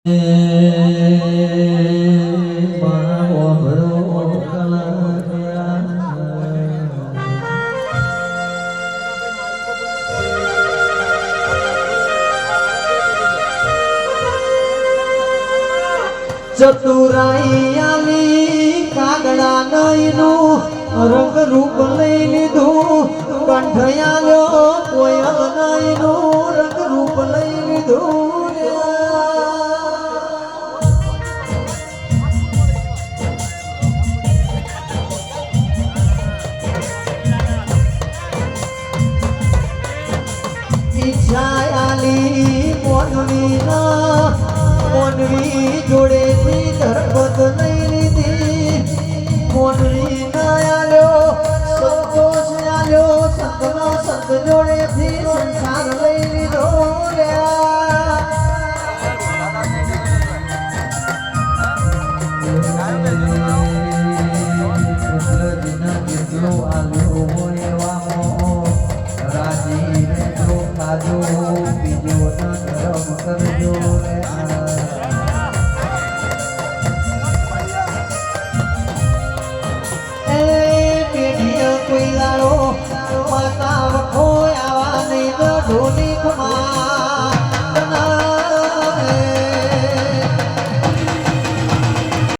ચતુરાઈ આલી કાગડા નઈનું રંગ રૂપ લઈ લીધું કંઠયાલ્યો કોયલ નઈનું રંગ રૂપ લઈ લીધું ઈચ્છા આલી મોનવી ના મોનવી જોડેથી ધરપત લઈ લીધી મોનવી ના આલ્યો સંતોષ આલ્યો સંતનો સંત જોડેથી સંસાર લઈ લીધો કેટલો આલ્યો હોય એવા રાજી ને જો ખાજો બીજો ધર્મ કરજો